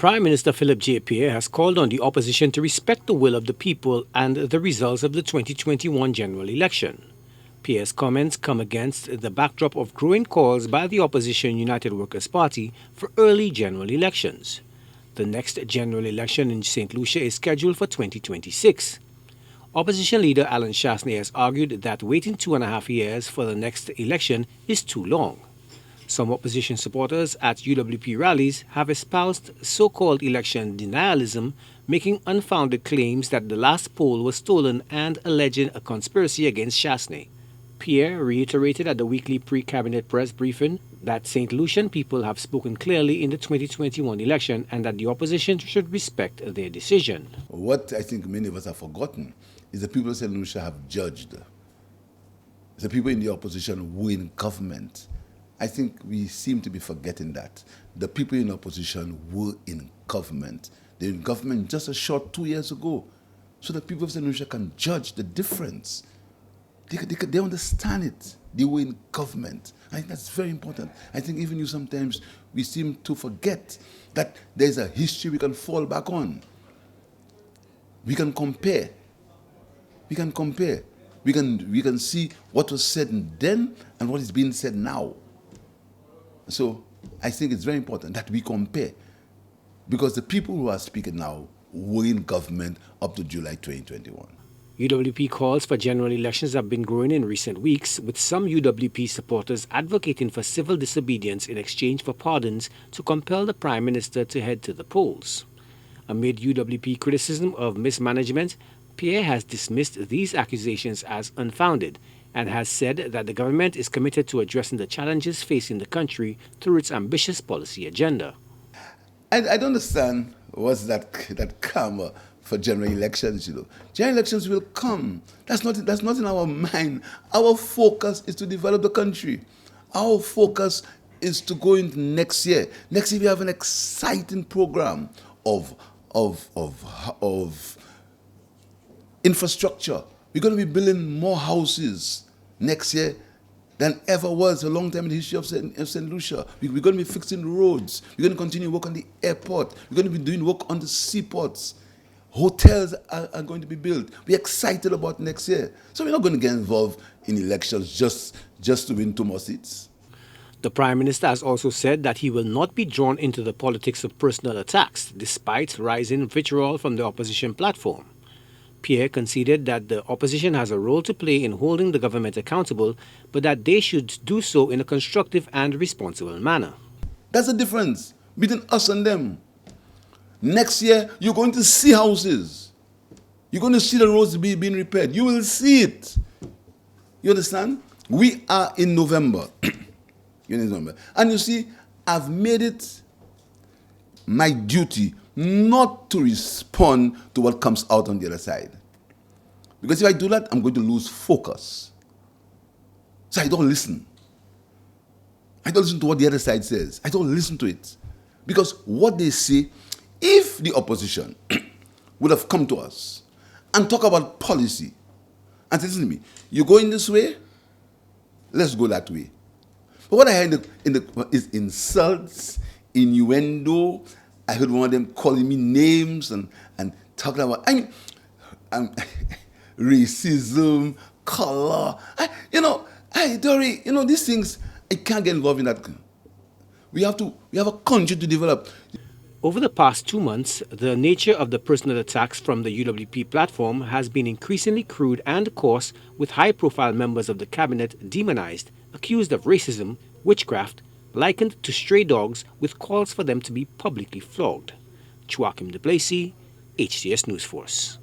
Prime Minister Philip J. Pierre has called on the opposition to respect the will of the people and the results of the 2021 general election. Pierre's comments come against the backdrop of growing calls by the opposition United Workers' Party for early general elections. The next general election in St. Lucia is scheduled for 2026. Opposition leader Alan Chasney has argued that waiting 2.5 years for the next election is too long. Some opposition supporters at UWP rallies have espoused so-called election denialism, making unfounded claims that the last poll was stolen and alleging a conspiracy against Chasney. Pierre reiterated at the weekly pre-cabinet press briefing that St. Lucian people have spoken clearly in the 2021 election and that the opposition should respect their decision. What I think many of us have forgotten is the people of St. Lucia have judged. It's the people in the opposition who in government. I think we seem to be forgetting that. The people in opposition were in government. They were in government just a short 2 years ago. So the people of St. Lucia can judge the difference. They understand it. They were in government. I think that's very important. I think even you sometimes, we seem to forget that there's a history we can fall back on. We can compare. We can compare. We can see what was said then and what is being said now. So I think it's very important that we compare, because the people who are speaking now were in government up to July 2021. UWP calls for general elections have been growing in recent weeks, with some UWP supporters advocating for civil disobedience in exchange for pardons to compel the Prime Minister to head to the polls. Amid UWP criticism of mismanagement, Pierre has dismissed these accusations as unfounded and has said that the government is committed to addressing the challenges facing the country through its ambitious policy agenda. I don't understand what's that karma for general elections, General elections will come. That's not in our mind. Our focus is to develop the country. Our focus is to go into next year. Next year we have an exciting program of infrastructure. We're going to be building more houses next year than ever was a long time in the history of St. Lucia. We're going to be fixing roads. We're going to continue work on the airport. We're going to be doing work on the seaports. Hotels are going to be built. We're excited about next year. So we're not going to get involved in elections just to win 2 more seats. The Prime Minister has also said that he will not be drawn into the politics of personal attacks, despite rising vitriol from the opposition platform. Pierre conceded that the opposition has a role to play in holding the government accountable, but that they should do so in a constructive and responsible manner. That's the difference between us and them. Next year, you're going to see houses. You're going to see the roads being repaired. You will see it. You understand? We are in November. And you see, I've made it my duty not to respond to what comes out on the other side. Because if I do that, I'm going to lose focus. So I don't listen. I don't listen to what the other side says. I don't listen to it. Because what they say, if the opposition would have come to us and talk about policy and say, listen to me, you're going this way, let's go that way. But what I heard is insults, innuendo. I heard one of them calling me names and talking about, racism, color. Dory, these things, I can't get involved in that. We have a country to develop. Over the past 2 months, the nature of the personal attacks from the UWP platform has been increasingly crude and coarse, with high-profile members of the cabinet demonized, accused of racism, witchcraft, likened to stray dogs, with calls for them to be publicly flogged. Chwakim Duplessis, HTS News Force.